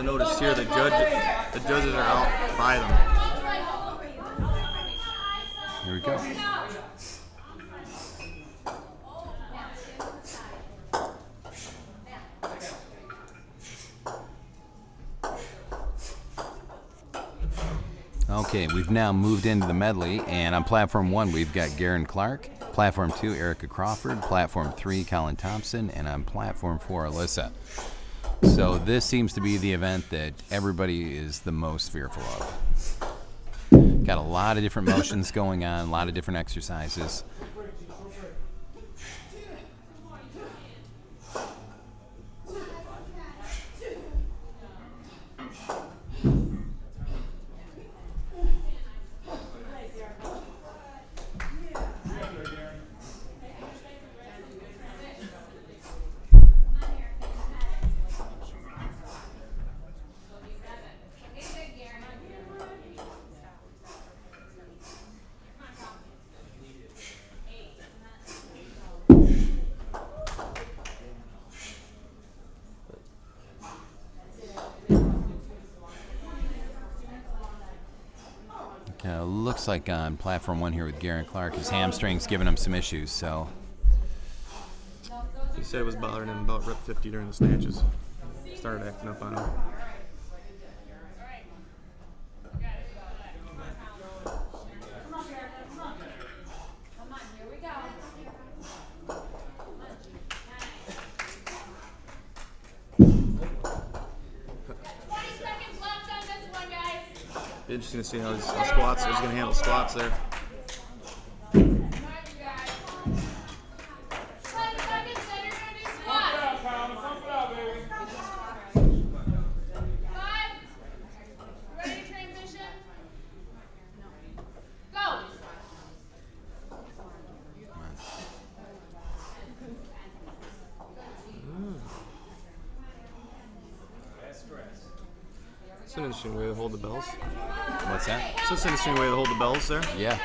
You'll notice here the judges are out by them. Here we go. Okay, we've now moved into the medley, and on Platform 1, we've got Garrin Clark. Platform 2, Erika Crawford. Platform 3, Colin Thompson. And on Platform 4, Aissa. So this seems to be the event that everybody is the most fearful of. Got a lot of different motions going on, a lot of different exercises. Looks like on Platform 1 here with Garrin Clark, his hamstring's giving him some issues, so. He said it was bothering him about rep 50 during the snatches. Started acting up on him. Interesting to see how squats is going to handle squats there. It's an interesting way to hold the bells. What's that? It's just an interesting way to hold the bells there. Yeah.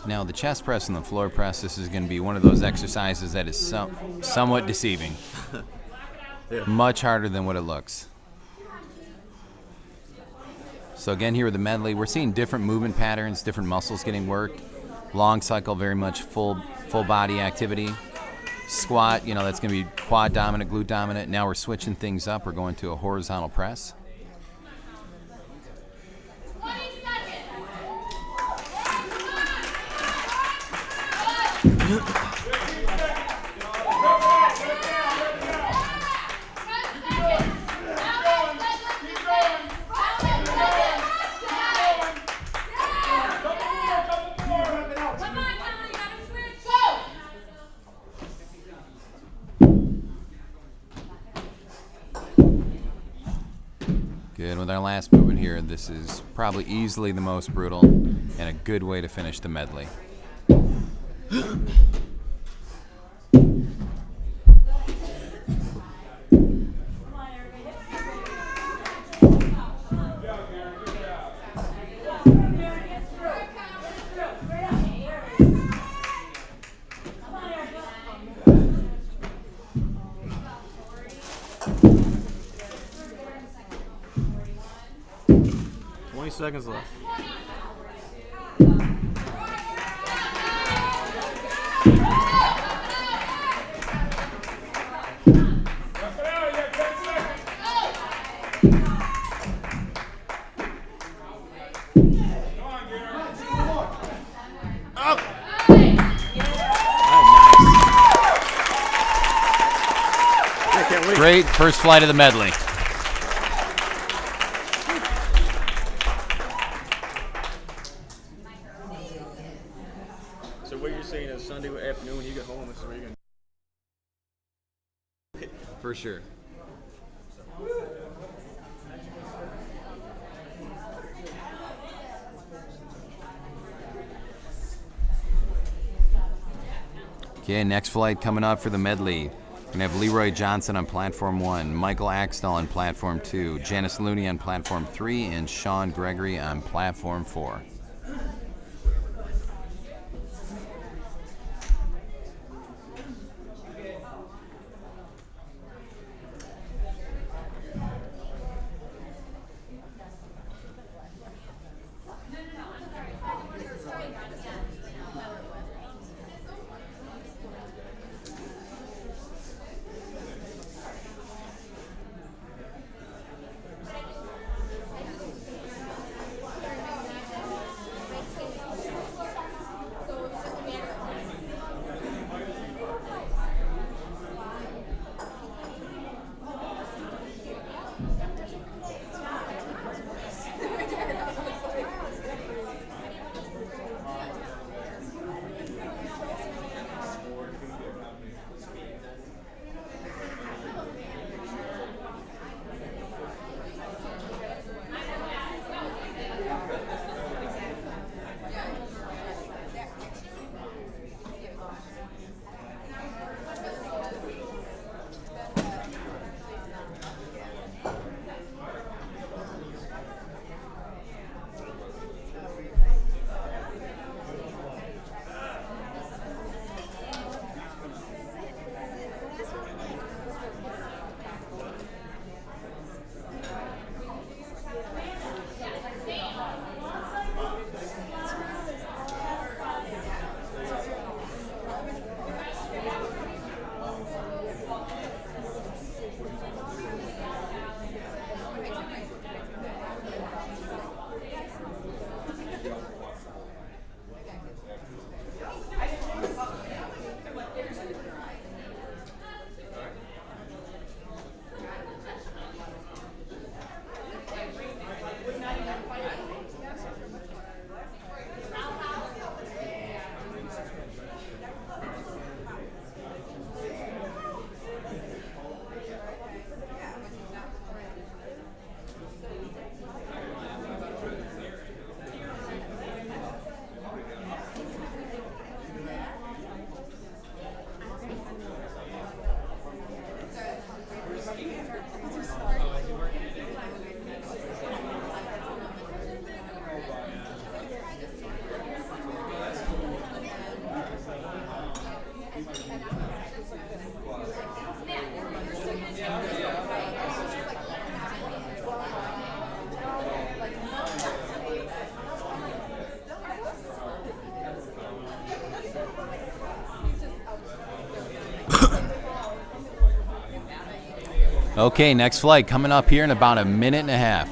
Now, the chest press and the floor press, this is going to be one of those exercises that is somewhat deceiving. Yeah. Much harder than what it looks. So again, here with the medley, we're seeing different movement patterns, different muscles getting worked. Long cycle, very much full body activity. Squat, that's going to be quad dominant, glute dominant. Now we're switching things up. We're going to a horizontal press. Good. With our last movement here, this is probably easily the most brutal and a good way to finish the medley. Seconds left. great first flight of the medley. So what you're saying is Sunday afternoon when you get home, this is where you're going to... For sure. Okay, next flight coming up for the medley. We're going to have Leroy Johnson on Platform 1, Michael Axtell on Platform 2, Janice Looney on Platform 3, and Shawn Gregory on Platform 4. Okay, next flight coming up here in about a minute and a half.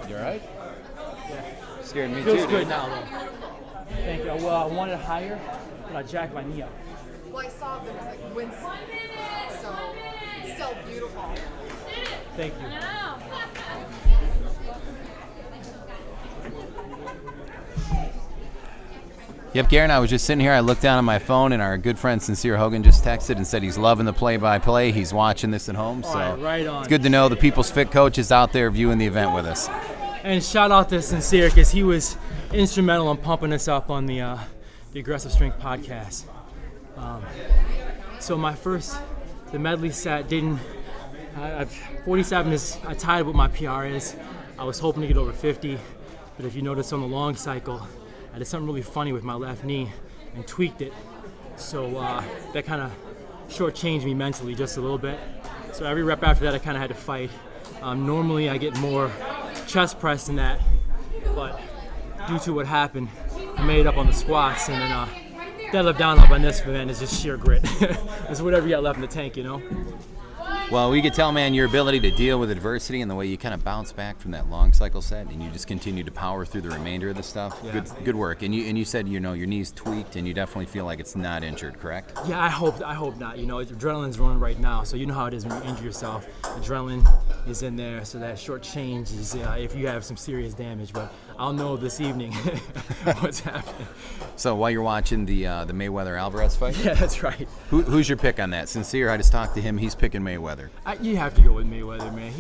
You all right? Yeah. Scared me Feels too. good Dude. now, though. Thank you. Well, I wanted higher, but I jacked my knee up. Well, I saw there was like wind speed, so it's still beautiful. Thank you. Yep, Garrin, I was just sitting here. I looked down on my phone, and our good friend Sincere Hogan just texted and said he's loving the play-by-play. He's watching this at home, so All right on. it's good to know the People's Fit coach is out there viewing the event with us. And shout out to Sincere because he was instrumental in pumping us up on the Aggressive Strength podcast. So the medley set didn't. 47 is I tied what my PR is. I was hoping to get over 50, but if you notice on the long cycle, I did something really funny with my left knee and tweaked it. So that kind of shortchanged me mentally just a little bit. So every rep after that, I kind of had to fight. Normally, I get more chest press than that, but due to what happened, I made it up on the squats, and then deadlift down up on this event is just sheer grit. It's whatever you got left in the tank, you know? Well, we could tell, man, your ability to deal with adversity and the way you kind of bounce back from that long cycle set, and you just continue to power through the remainder of the stuff. Yeah. Good work. And you said your knee's tweaked, and you definitely feel like it's not injured, correct? Yeah, I hope not. Adrenaline's running right now, so you know how it is when you injure yourself. Adrenaline is in there, so that short change is if you have some serious damage. But I'll know this evening what's happening. So while you're watching the Mayweather-Alvarez fight? Yeah, that's right. Who's your pick on that? Sincere, I just talked to him. He's picking Mayweather. You have to go with Mayweather, man.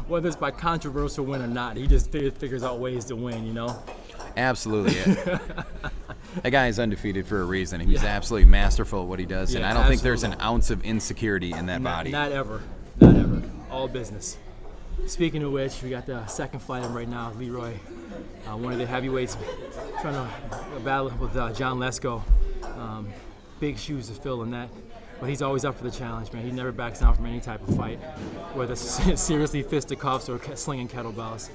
Whether it's by controversial win or not, he just figures out ways to win, Absolutely. That guy is undefeated for a reason. He's absolutely masterful at what he does, and I don't think there's an ounce of insecurity in that body. Not ever. All business. Speaking of which, we got the second fight in right now. Leroy, one of the heavyweights, trying to battle with John Lesko. Big shoes to fill in that. But he's always up for the challenge, man. He never backs down from any type of fight, whether it's seriously fisticuffs or slinging kettlebells.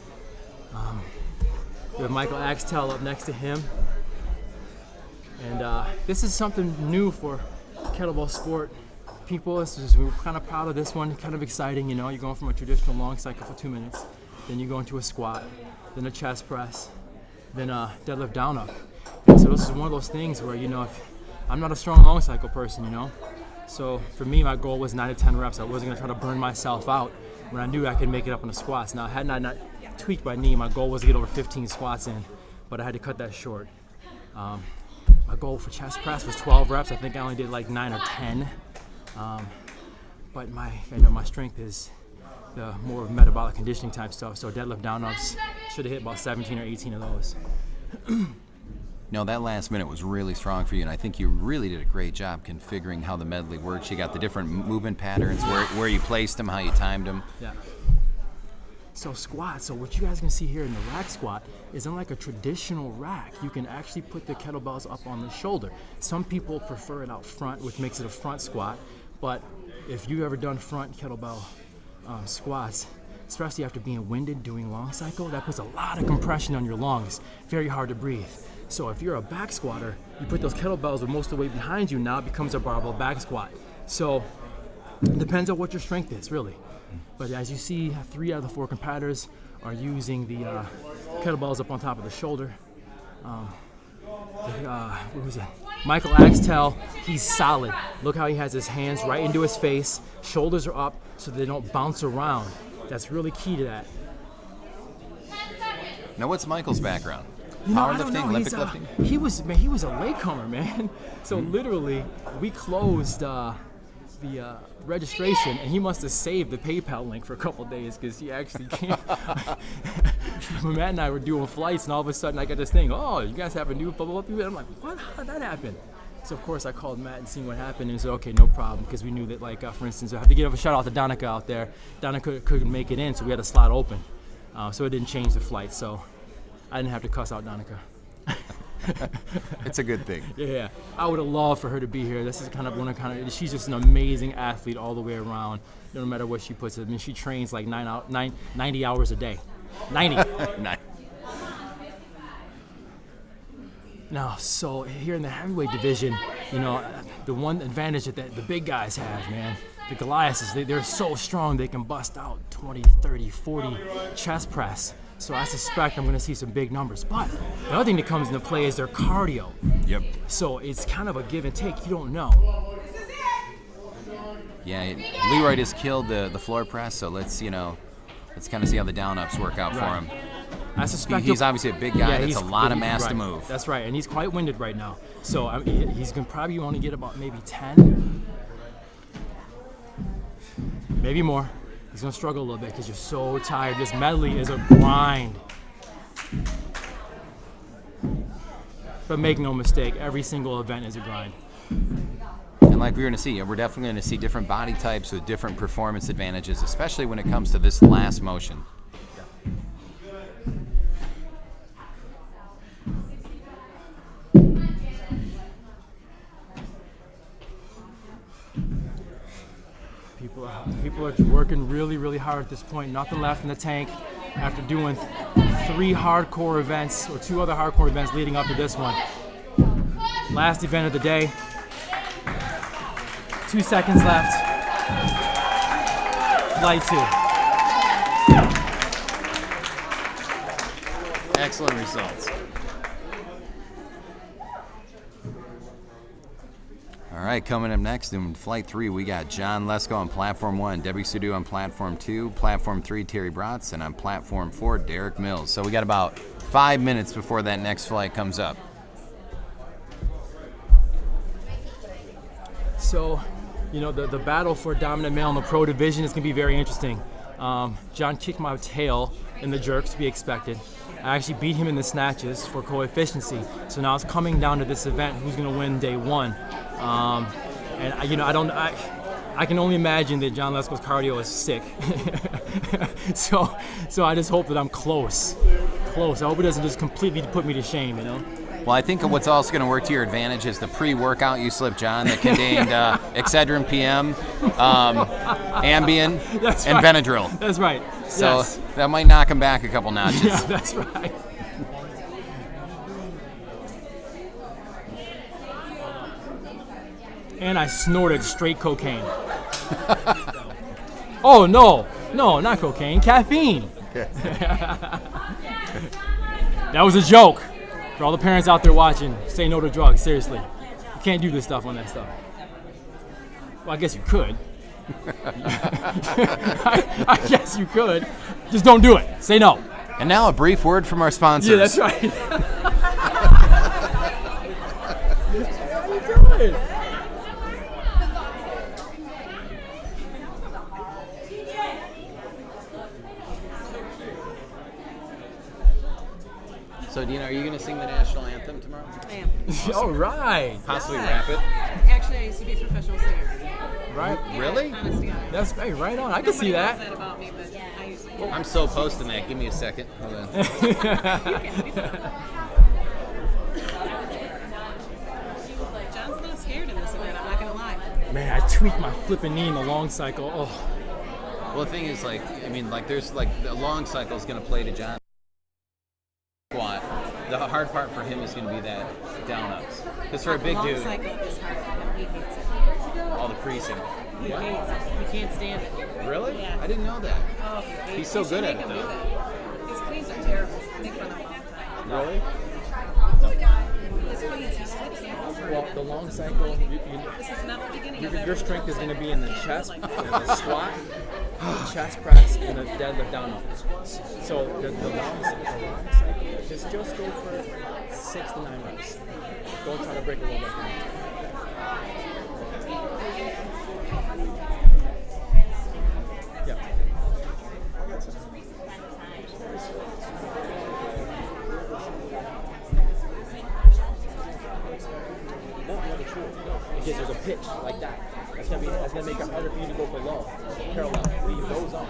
We have Michael Axtell up next to him. And this is something new for kettlebell sport people. We're kind of proud of this one, kind of exciting, You're going from a traditional long cycle for 2 minutes, then you go into a squat, then a chest press, then a deadlift down up. And so this is one of those things where, if I'm not a strong long cycle person, So for me, my goal was 9 to 10 reps. I wasn't going to try to burn myself out when I knew I could make it up on the squats. Now, had I not tweaked my knee, my goal was to get over 15 squats in, but I had to cut that short. My goal for chest press was 12 reps. I think I only did like 9 or 10. But my strength is the more metabolic conditioning type stuff. So deadlift down ups should have hit about 17 or 18 of those. No, that last minute was really strong for you, and I think you really did a great job configuring how the medley works. You got the different movement patterns, where you placed them, how you timed them. Yeah. So squats, so what you guys can see here in the rack squat is unlike a traditional rack. You can actually put the kettlebells up on the shoulder. Some people prefer it out front, which makes it a front squat, but if you've ever done front kettlebell squats, especially after being winded doing long cycle, that puts a lot of compression on your lungs. Very hard to breathe. So if you're a back squatter, you put those kettlebells with most of the weight behind you, now it becomes a barbell back squat. So it depends on what your strength is, really. But as you see, 3 out of the 4 competitors are using the kettlebells up on top of the shoulder. What was it? Michael Axtell, he's solid. Look how he has his hands right into his face. Shoulders are up so they don't bounce around. That's really key to that. Now, what's Michael's background? Powerlifting, Olympic lifting? He was a latecomer, man. So literally, we closed the registration, and he must have saved the PayPal link for a couple of days because he actually can't. Matt and I were doing flights, and all of a sudden I got this thing. Oh, you guys have a new blah blah blah. I'm like, what? How did that happen? So of course I called Matt and seen what happened, and he said, okay, no problem, because we knew that, like, for instance, I have to give a shout out to Donica out there. Donica couldn't make it in, so we had a slot open, so it didn't change the flight. So I didn't have to cuss out Donica. It's a good thing. Yeah, I would have loved for her to be here. This is she's just an amazing athlete all the way around, no matter what she puts it. I mean, she trains like 90 hours a day. 90. Nice. Now, so here in the heavyweight division, the one advantage that the big guys have, man, the Goliaths, they're so strong they can bust out 20, 30, 40 chest press. So I suspect I'm going to see some big numbers. But the other thing that comes into play is their cardio. Yep. So it's kind of a give and take. You don't know. Yeah, Leroy just killed the floor press, so let's kind of see how the down ups work out for him. I suspect he's obviously a big guy. That's a lot of mass to move. That's right, and he's quite winded right now. So he's going to probably want to get about maybe 10, maybe more. He's going to struggle a little bit because you're so tired. This medley is a grind. But make no mistake, every single event is a grind. And like we're going to see, we're definitely going to see different body types with different performance advantages, especially when it comes to this last motion. People are working really, really hard at this point. Nothing left in the tank after doing 3 hardcore events, or 2 other hardcore events leading up to this one. Last event of the day. 2 seconds left. Flight 2. Excellent results. All right, coming up next in Flight 3, we got John Lesko on Platform 1, Debbie Surdu on Platform 2, Platform 3, Terri Brotz, and on Platform 4, Derek Mills. So we got about 5 minutes before that next flight comes up. So, you know, the battle for dominant male in the pro division is going to be very interesting. John kicked my tail in the jerks, to be expected. I actually beat him in the snatches for coefficiency. So now it's coming down to this event, who's going to win day one. And you know, I can only imagine that John Lesko's cardio is sick. so I just hope that I'm close. I hope it doesn't just completely put me to shame, you know. Well, I think what's also going to work to your advantage is the pre-workout you slipped John that contained Excedrin PM, Ambien, and Benadryl. That's right. So yes. that might knock him back a couple notches. Yeah, that's right. And I snorted straight cocaine. Oh, no, not cocaine, caffeine. That was a joke. For all the parents out there watching, say no to drugs, seriously. You can't do this stuff on that stuff. Well, I guess you could. I guess you could. Just don't do it. Say no. And now a brief word from our sponsors. Yeah, that's right. How you doing? So, Dina, are you going to sing the national anthem tomorrow? I am. All right. Possibly Yeah. rap it? Actually, I used to be a professional singer. Right. Yeah, Really? honest to God. That's great. Right on. I can Nobody see knows that. about me, but I used to. I'm so posting that. Give me a second. Hold on. John's not scared in this event, I'm not going to lie. Man, I tweaked my flipping knee in the long cycle. Oh. Well, the thing is, like, I mean, like, there's, like, the long cycle is going to play to John. Squat. The hard part for him is going to be that down ups. Because for a big Long dude, cycle is hard for him. He hates it. all the precinct. He hates it. He can't stand it. Really? Yeah. I didn't know that. Oh, he hates He's so You should good at make it, him do though. that. His cleans are terrible. Make fun of him all the time. Really? His cleans, he flips them over. Well, the long cycle, This is not the beginning of your every strength is going to be in the chest, Like and the squat, the chest press, and the deadlift down up. So the long cycle, just go for 6 to 9 reps. Don't try to break a world record. Yeah. Because there's a pitch like that. That's gonna make it harder for you to go below. Parallel. Leave those on.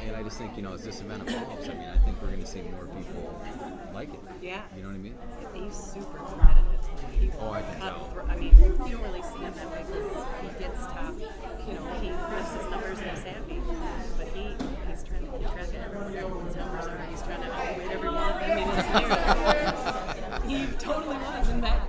And I just think, you know, as this event evolves, I mean, I think we're going to see more people like it. Yeah. You know what I mean? He's super competitive. I can tell. I mean, you don't really see him that way because he gets top. You know, he lifts his numbers and he's happy. But he's trying to keep track of everyone's numbers are. He's trying to outweight everyone. I mean, it's weird. He totally was in that.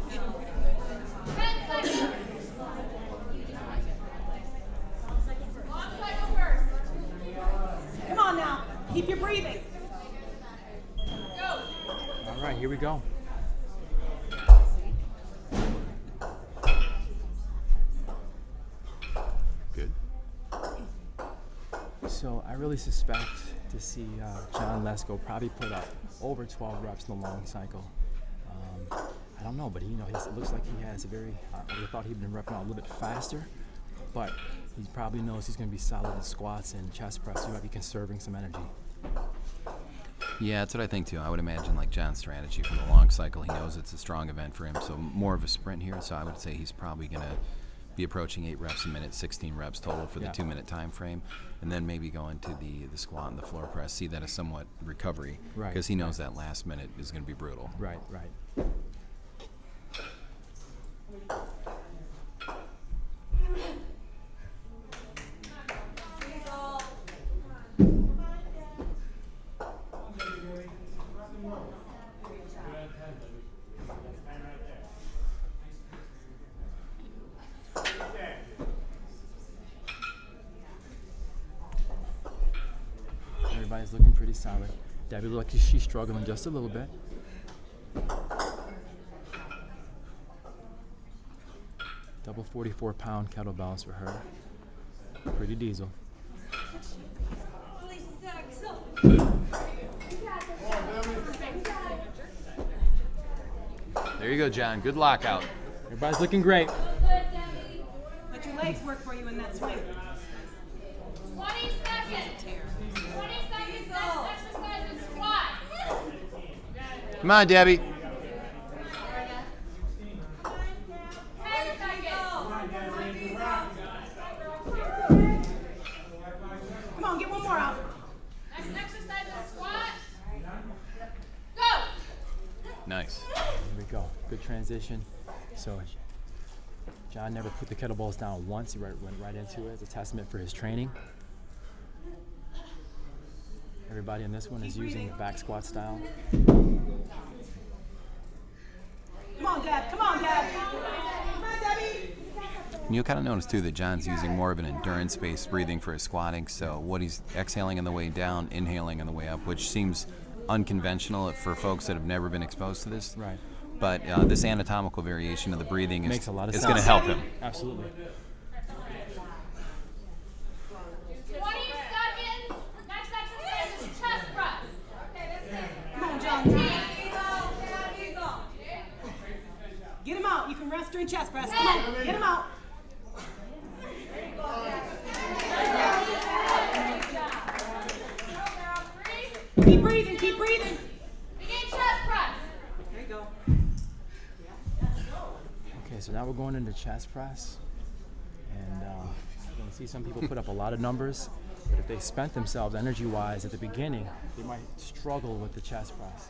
Come on now, keep your breathing. we go. Good. So I really suspect to see John Lesko probably put up over 12 reps in the long cycle. I don't know, but it looks like he has a very. I would have thought he'd been repping out a little bit faster, but he probably knows he's going to be solid in squats and chest press. He might be conserving some energy. Yeah, that's what I think too. I would imagine like John's strategy for the long cycle. He knows it's a strong event for him, so more of a sprint here. So I would say he's probably going to be approaching 8 reps a minute, 16 reps total for the 2-minute time frame, and then maybe going to the squat and the floor press. See that as somewhat recovery, right? Because he knows that last minute is going to be brutal. Right. Everybody's looking pretty solid. Debbie looks like she's struggling just a little bit. Double 44-pound kettlebells for her. Pretty diesel. There you go, John. Good lockout. Everybody's looking great. Let your legs work for you in that swing. 20 seconds. 20 seconds left. Exercise and squat. Come on, Debbie. 10 seconds. Come on, get one more out. Next exercise is squat. Go. Nice. Here we go. Good transition. So John never put the kettlebells down once. He went right into it. It's a testament for his training. Everybody in this one is using back squat style. Come on, Dad. Come on, Dad. Come on, Debbie. And you'll kind of notice too that John's using more of an endurance-based breathing for his squatting. So what he's exhaling on the way down, inhaling on the way up, which seems unconventional for folks that have never been exposed to this. Right. But this anatomical variation of the breathing Makes a lot of is sense. going to help him. Absolutely. 20 seconds. Next exercise is chest press. Come on, John. Get him out. You can rest during chest press. Come on, get him out. Keep breathing, keep breathing. Begin chest press. There you go. Okay, so now we're going into chest press. And you can see some people put up a lot of numbers, but if they spent themselves energy-wise at the beginning, they might struggle with the chest press.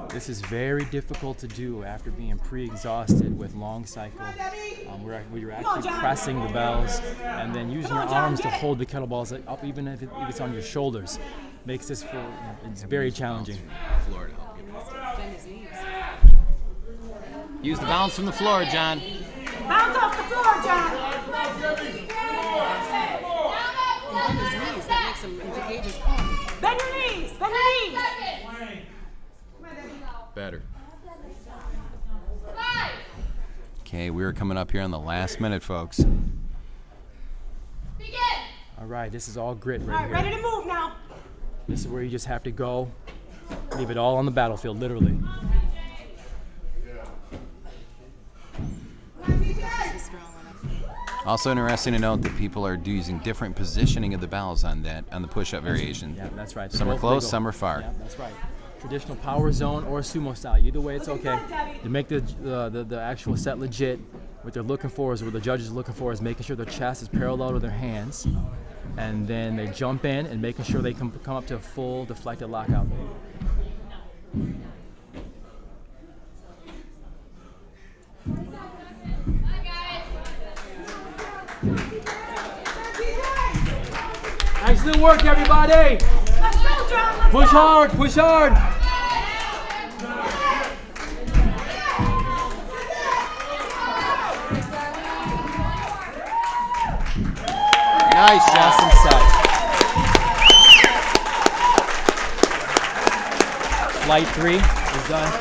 This is very difficult to do after being pre-exhausted with long cycle, where you're actually pressing the bells and then using your arms to hold the kettlebells up, even if it's on your shoulders. Makes this feel, it's very challenging. Floor to help get that. Bend his knees. Use the bounce from the floor, John. Bounce off the floor, John. Bend his knees. That makes him engage his palm. Bend your knees. Bend your knees. Better. 5. Okay, we're coming up here on the last minute, folks. Begin. All right, this is all grit All right right, here. ready to move now. This is where you just have to go, leave it all on the battlefield, literally. He's strong enough. Also interesting to note that people are using different positioning of the bells on the push-up variation. Yeah, that's right. Some are Both close, legal. some are far. Yeah, that's right. Traditional power zone or sumo style. Either way, it's okay. To make the actual set legit, what they're looking for is what the judges are looking for is making sure their chest is parallel to their hands, and then they jump in and making sure they come up to a full deflected lockout. Excellent work, everybody! Let's go, John. Let's Push go. hard, push hard! Nice shot. Awesome set. Flight 3 is done.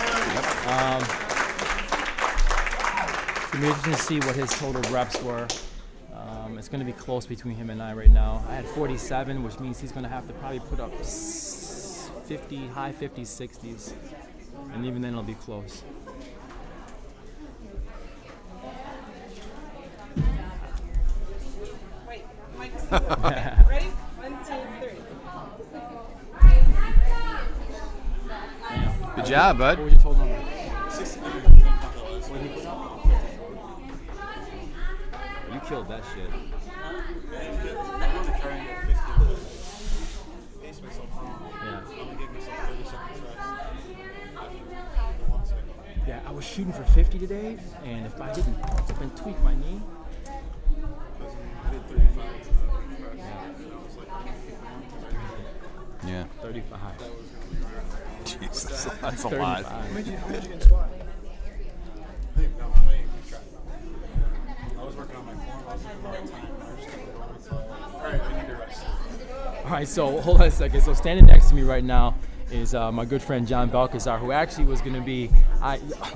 It's going to be interesting to see what his total reps were. It's going to be close between him and I right now. I had 47, which means he's going to have to probably put up 50, high 50s, 60s. And even then it'll be close. Wait, Mike's ready? 1, 2, 3. Good job, bud. What was your total number? 60. You killed that shit. Yeah, I was shooting for 50 today, and if I didn't fucking tweak my knee, Yeah. 35. Jesus, that's a lot. 35. I was working on my form. I was looking at my time. I just kept going. So, all right, I need to rest. All right, so hold on a second. So standing next to me right now is my good friend John Balcazar, who actually was going to be,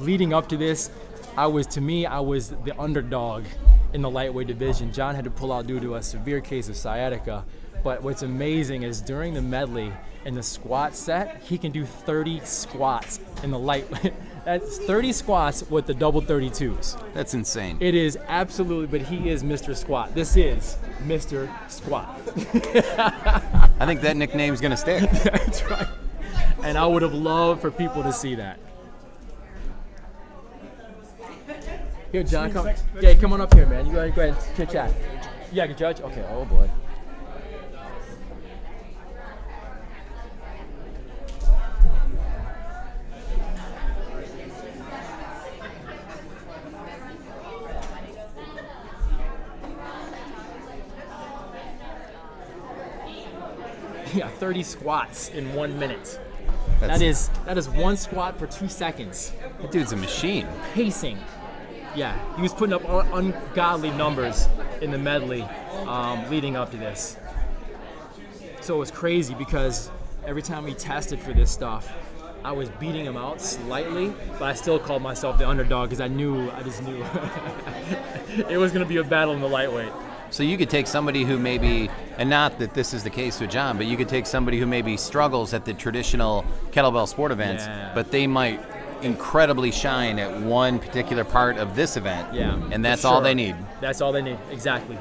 leading up to this, I was the underdog in the lightweight division. John had to pull out due to a severe case of sciatica. But what's amazing is during the medley in the squat set, he can do 30 squats in the lightweight. That's 30 squats with the double 32s. That's insane. It is absolutely, but he is Mr. Squat. This is Mr. Squat. I think that nickname's going to stick. That's right. And I would have loved for people to see that. Here, John, come. Yeah, come on up here, man. You go ahead and chit chat. You got a judge? Okay. Oh boy. Yeah, 30 squats in 1 minute. That is one squat per 2 seconds. That dude's a machine. Pacing. Yeah, he was putting up ungodly numbers in the medley leading up to this. So it was crazy because every time we tested for this stuff, I was beating him out slightly, but I still called myself the underdog because I just knew it was going to be a battle in the lightweight. So you could take somebody who maybe, and not that this is the case with John, but you could take somebody who maybe struggles at the traditional kettlebell sport events, but they might incredibly shine at one particular part of this event. Yeah, and that's for all sure. they need. That's all they need, exactly.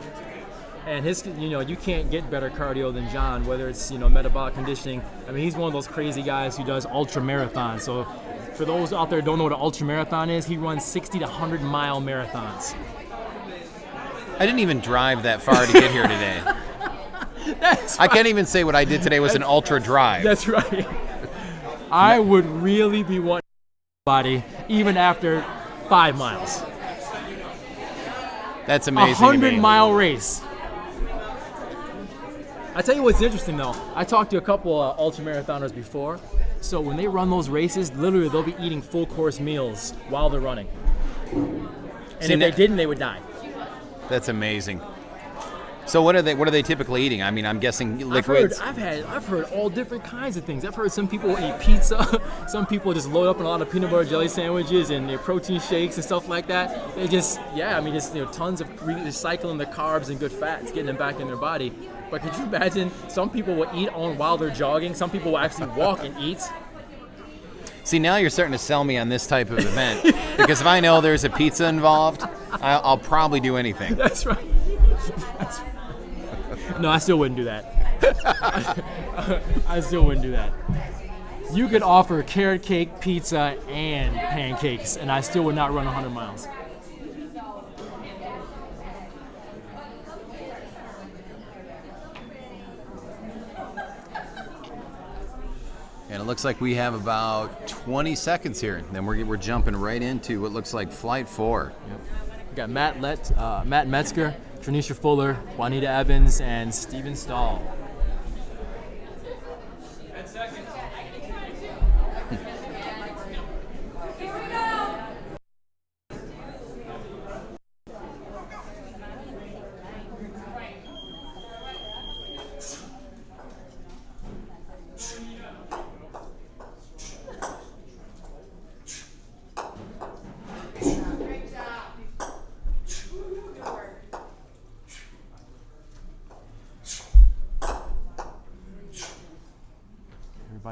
And his, you can't get better cardio than John, whether it's, metabolic conditioning. I mean, he's one of those crazy guys who does ultra marathons. So for those out there who don't know what an ultra marathon is, he runs 60 to 100 mile marathons. I didn't even drive that far to get here today. I can't even say what I did today was an ultra drive. That's right. I would really be wanting body even after 5 miles. That's amazing. 100-mile race. I tell you what's interesting though. I talked to a couple ultra marathoners before. So when they run those races, literally they'll be eating full course meals while they're running. And if they didn't, they would die. That's amazing. So what are they typically eating? I mean, I'm guessing liquids. I've heard all different kinds of things. I've heard some people eat pizza. Some people just load up on a lot of peanut butter jelly sandwiches and their protein shakes and stuff like that. They just tons of recycling the carbs and good fats, getting them back in their body. But could you imagine? Some people will eat while they're jogging. Some people will actually walk and eat. See, now you're starting to sell me on this type of event because if I know there's a pizza involved, I'll probably do anything. That's right. No, I still wouldn't do that. I still wouldn't do that. You could offer carrot cake, pizza, and pancakes, and I still would not run 100 miles. And it looks like we have about 20 seconds here. And then we're jumping right into what looks like Flight 4. Yep. We got Matt Metzger, Trenisha Fuller, Juanita Evans, and Steven Stahl. 10 seconds.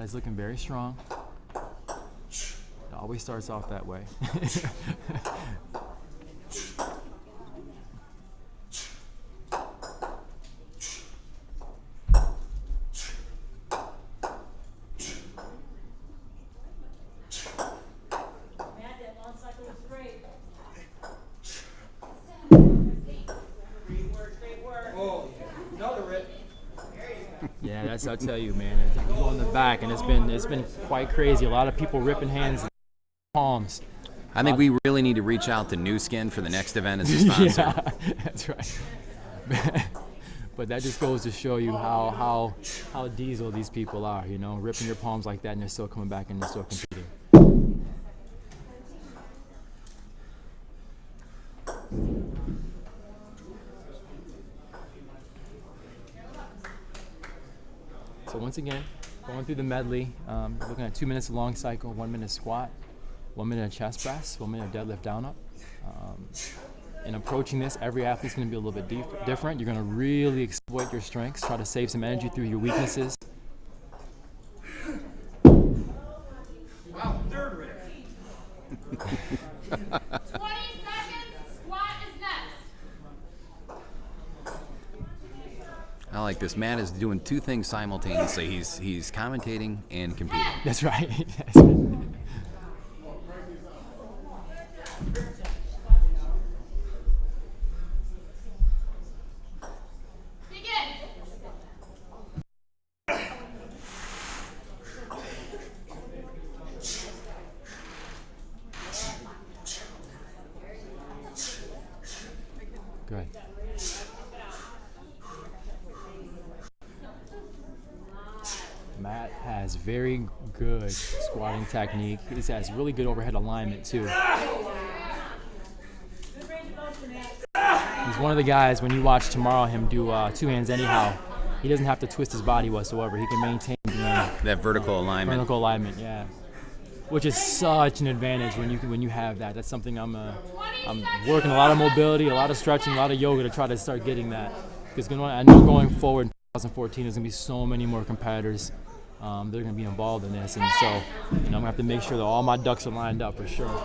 Everybody's looking very strong. It always starts off that way. Yeah, that's, I'll tell you, man. You go in the back, and it's been quite crazy. A lot of people ripping hands, palms. I think we really need to reach out to New Skin for the next event as a sponsor. Yeah, that's right. But that just goes to show you how diesel these people are, you know, ripping your palms like that, and they're still coming back and they're still competing. So once again, going through the medley, looking at 2 minutes of long cycle, 1 minute squat, 1 minute of chest press, 1 minute of deadlift down up. In approaching this, every athlete's going to be a little bit different. You're going to really exploit your strengths, try to save some energy through your weaknesses. Wow, third rate. 20 seconds. Squat is next. I like this. Matt is doing two things simultaneously. He's commentating and competing. That's right. Begin. Good. Matt has very good squatting technique. He has really good overhead alignment too. He's one of the guys, when you watch tomorrow him do two hands anyhow, he doesn't have to twist his body whatsoever. He can maintain That vertical alignment. vertical alignment, yeah. Which is such an advantage when you have that. That's something I'm working a lot of mobility, a lot of stretching, a lot of yoga to try to start getting that. Because I know going forward in 2014 there's gonna be so many more competitors. They're gonna be involved in this, and so I'm gonna have to make sure that all my ducks are lined up for sure.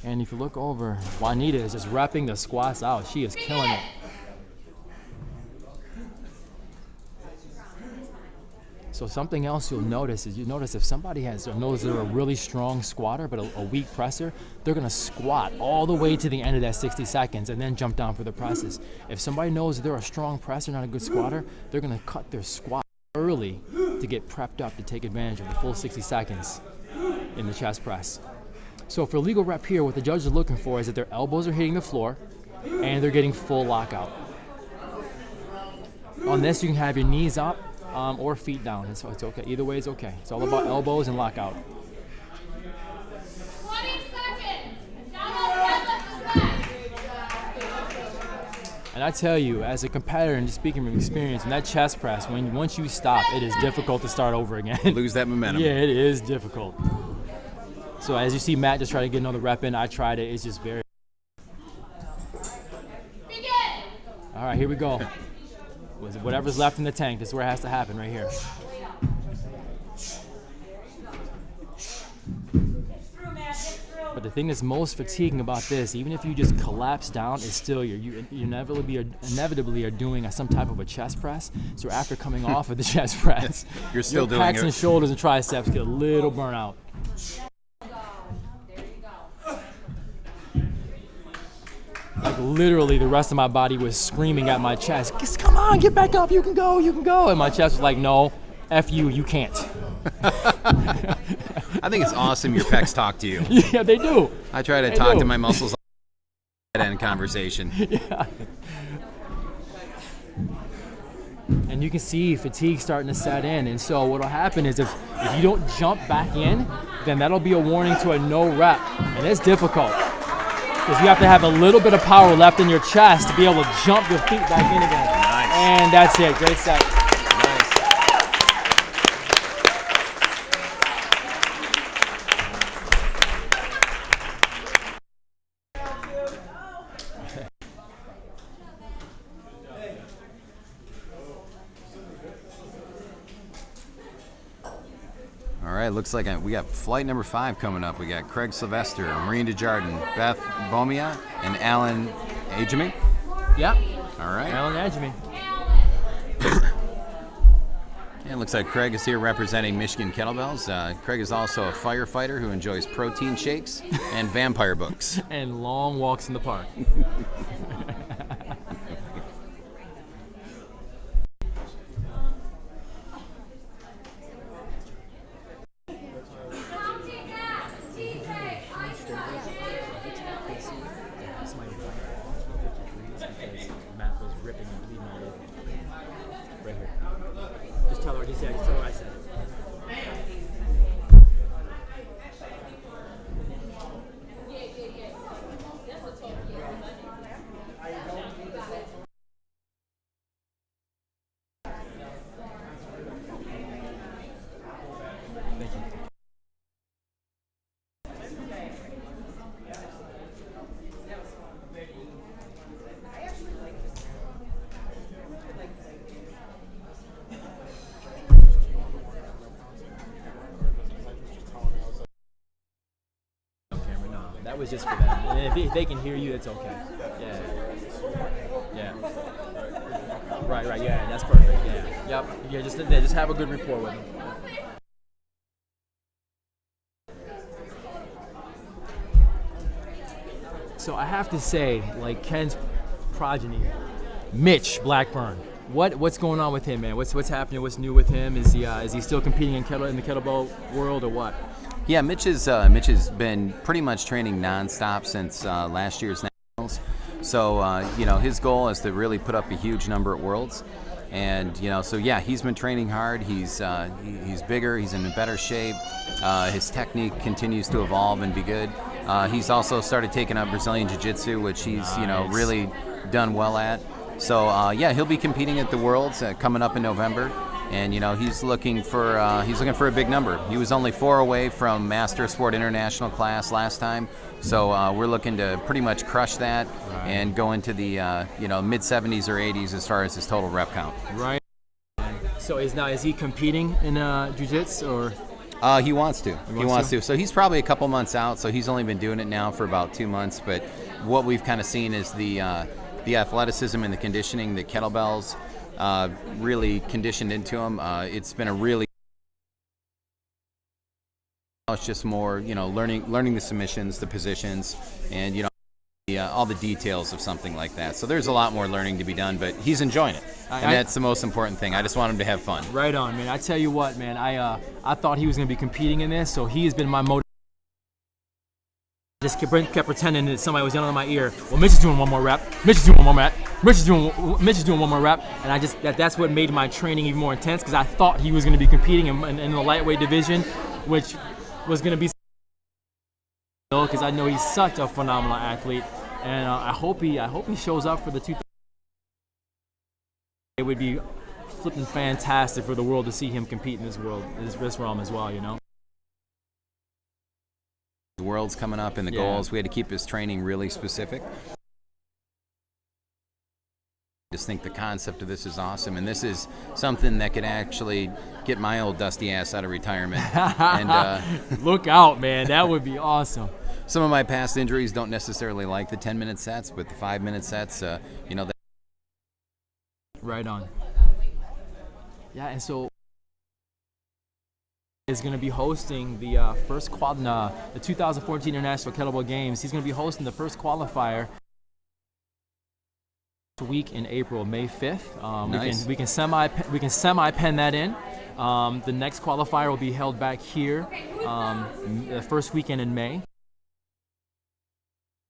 And if you look over, Juanita is just repping the squats out. She is killing it. So something else you'll notice is if somebody knows they're a really strong squatter but a weak presser, they're gonna squat all the way to the end of that 60 seconds and then jump down for the presses. If somebody knows they're a strong presser, not a good squatter, they're gonna cut their squat early to get prepped up to take advantage of the full 60 seconds in the chest press. So for legal rep here, what the judges are looking for is that their elbows are hitting the floor and they're getting full lockout. On this, you can have your knees up or feet down. It's okay. Either way is okay. It's all about elbows and lockout. 20 seconds. Down up, deadlift is next. And I tell you, as a competitor and just speaking from experience, in that chest press, once you stop, it is difficult to start over again. Lose that momentum. Yeah, it is difficult. So as you see Matt just try to get another rep in, I tried it. It's just very... Begin. All right, here we go. Whatever's left in the tank, this is where it has to happen, right here. But the thing that's most fatiguing about this, even if you just collapse down, is still you inevitably are doing some type of a chest press. So after coming off of the chest press, You're still your doing pecs it. and shoulders and triceps get a little burnt out. Like literally the rest of my body was screaming at my chest, "Just come on, get back up, you can go, you can go." And my chest was like, "No, F you, you can't." I think it's awesome your pecs talk to you. Yeah, they do. I try to They talk do. to my muscles like end conversation. Yeah. And you can see fatigue starting to set in. And so what'll happen is if you don't jump back in, then that'll be a warning to a no rep. And it's difficult because you have to have a little bit of power left in your chest to be able to jump your feet back in again. Nice. And that's it. Great set. All right, looks like we got flight number 5 coming up. We got Craig Sylvester, Maureen Dujardin, Beth Bomia, and Alan Agemy. Yep. All right. Alan Agemy. And it looks like Craig is here representing Michigan Kettlebells. Craig is also a firefighter who enjoys protein shakes and vampire books. And long walks in the park. That was just for them. And if they can hear you, it's okay. Yeah. Right. Yeah, that's perfect. Yeah. Yep. Yeah, just have a good rapport with them. So I have to say, like Ken's progeny, Mitch Blackburn. What's going on with him, man? What's happening? What's new with him? Is he still competing in the kettlebell world or what? Yeah, Mitch has been pretty much training nonstop since last year's nationals. So his goal is to really put up a huge number at Worlds, and he's been training hard. He's bigger. He's in better shape. His technique continues to evolve and be good. He's also started taking up Brazilian Jiu-Jitsu, which he's really done well at. So he'll be competing at the Worlds coming up in November. And he's looking for a big number. He was only 4 away from Master Sport International class last time, so we're looking to pretty much crush that and go into the mid 70s or 80s as far as his total rep count. Right. So is he competing in jiu-jitsu or? He wants to. He wants to. So he's probably a couple months out. So he's only been doing it now for about 2 months. But what we've kind of seen is the athleticism and the conditioning, the kettlebells. Really conditioned into him. It's been it's just more, learning the submissions, the positions, and all the details of something like that. So there's a lot more learning to be done, but he's enjoying it, and that's the most important thing. I just want him to have fun. Right on, man. I tell you what, man. I thought he was going to be competing in this, so he has been my motivation. Just kept pretending that somebody was yelling in my ear. Well, Mitch is doing one more rep. Mitch is doing one more rep. Mitch is doing one more rep. And that's what made my training even more intense because I thought he was going to be competing in the lightweight division, which was going to be because I know he's such a phenomenal athlete, and I hope he shows up for the 2000. It would be flipping fantastic for the world to see him compete in this realm as well. The World's coming up and the goals. We had to keep his training really specific. I just think the concept of this is awesome, and this is something that could actually get my old dusty ass out of retirement. And look out, man, that would be awesome. Some of my past injuries don't necessarily like the 10-minute sets, but the 5-minute sets, Right on. Yeah, and so is going to be hosting the the 2014 International Kettlebell Games. He's going to be hosting the first qualifier week in April, May 5th. Nice. We can semi pen that in. The next qualifier will be held back here the first weekend in May.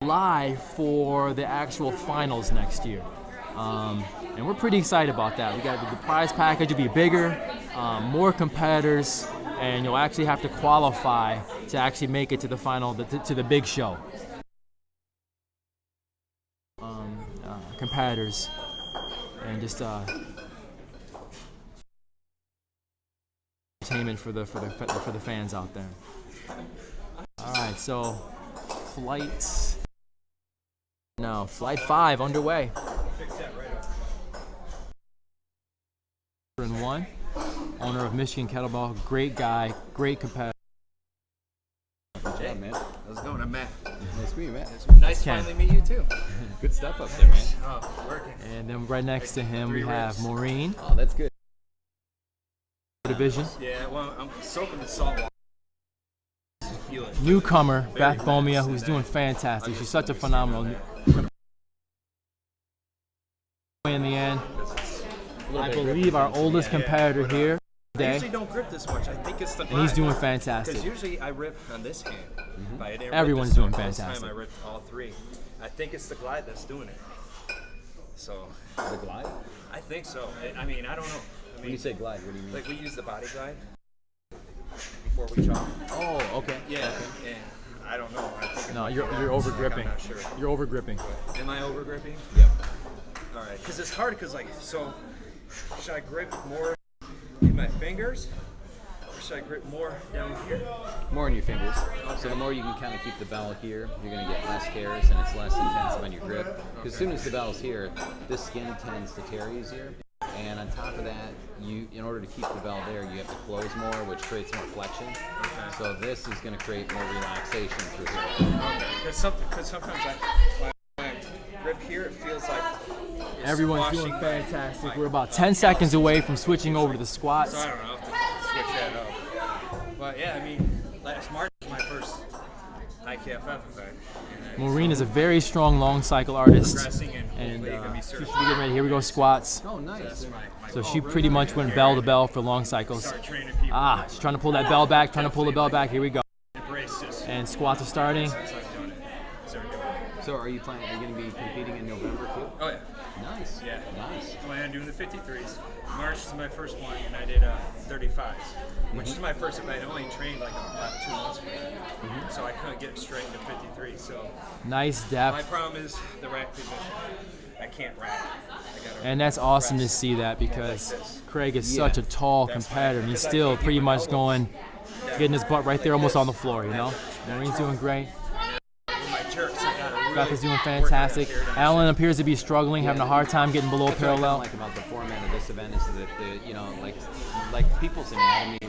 Live for the actual finals next year. And we're pretty excited about that. We got the prize package will be bigger, more competitors, and you'll actually have to qualify to actually make it to the final, to the big show. Competitors, and just entertainment for the fans out there. All right, so flight 5 underway. And 1. owner of Michigan Kettlebell. Great guy, great competitor. Hey, man. How's it going? I'm Matt. Nice to meet you, Matt. Nice to finally meet you, too. Good stuff up there, man. Oh, working. And then right next to him, we have Maureen, Oh, that's good. division. Yeah, well, I'm soaking in salt water. Feel it. Newcomer, Beth Bomia, who's doing fantastic. She's such a phenomenal. In the end, I believe our oldest competitor here I today, usually don't grip this much. I think it's the and he's doing Because fantastic. usually I rip on this hand. But I didn't rip Everyone's this doing time. This fantastic. time I ripped all three. I think it's the glide that's doing it. So, The glide? I think so. I mean, I don't know. I mean, When you say glide, what do you mean? like we use the body glide before we chop. Oh, okay. Yeah, and I don't know. I think No, you're over gripping. I'm not sure. You're over gripping. Am I over gripping? Yep. All right, because it's hard. Because like, so should I grip more in my fingers, or should I grip more down here? More in your fingers. So the more you can kind of keep the bell here, you're going to get less tears and it's less intense on your grip. Because as soon as the bell's here, this skin tends to tear easier. And on top of that, in order to keep the bell there, you have to close more, which creates more flexion. Okay. So this is going to create more relaxation through here. Okay. Because sometimes when I grip here, it feels like it's Everyone's squashing doing my- fantastic. my- We're about 10 seconds away from switching over to the squats. So I don't know. I have to switch that up. But yeah, I mean, last March was my first IKFF event. Maureen is a very strong long cycle artist, Progressing and and hopefully it can be she should certified. be getting ready. Here we go, squats. Oh, nice. That's my So goal. she pretty much went bell to bell for long cycles. Start training people. Ah, she's trying to pull that bell back, trying to pull the bell back. Here we go. Embrace this. And squats are starting. That's how I'm doing it. Start doing it. So are you going to be competing in November too? Oh yeah. Nice. Yeah. Nice. Plan on doing the 53s. March is my first one, and I did 35s, which is my first event. I only trained like about 2 months for it, so I couldn't get straight into 53. So Nice my depth. problem is the rack position. I can't rack. I gotta And that's awesome to press. see that because Like this. Craig is such a tall competitor and he's still pretty much going, getting his butt right there almost on the floor, you know? Maureen's doing great. With my jerks, I gotta really Beth is doing work fantastic. on that here. Alan appears to be struggling, having a hard time getting below That's what I parallel. like about the format of this event is that like people's anatomy,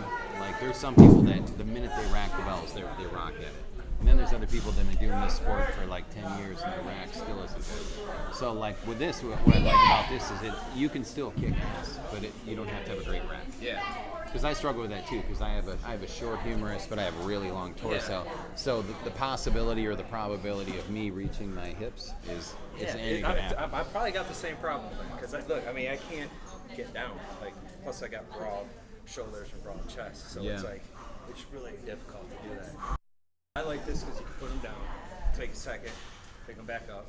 like there's some people that the minute they rack the bells, they rock at it. And then there's other people that have been doing this sport for like 10 years and their rack still isn't good. So like with this, what I like about this is that you can still kick ass, but you don't have to have a great rack. Yeah. Because I struggle with that too. Because I have a short humerus, but I have a really long torso. Yeah. So the possibility or the probability of me reaching my hips is anything can happen. I probably got the same problem because look, I mean, I can't get down. Like, plus I got broad shoulders and broad chest, so it's Yeah. like it's really difficult to do that. I like this because you can put them down, take a second, pick them back up.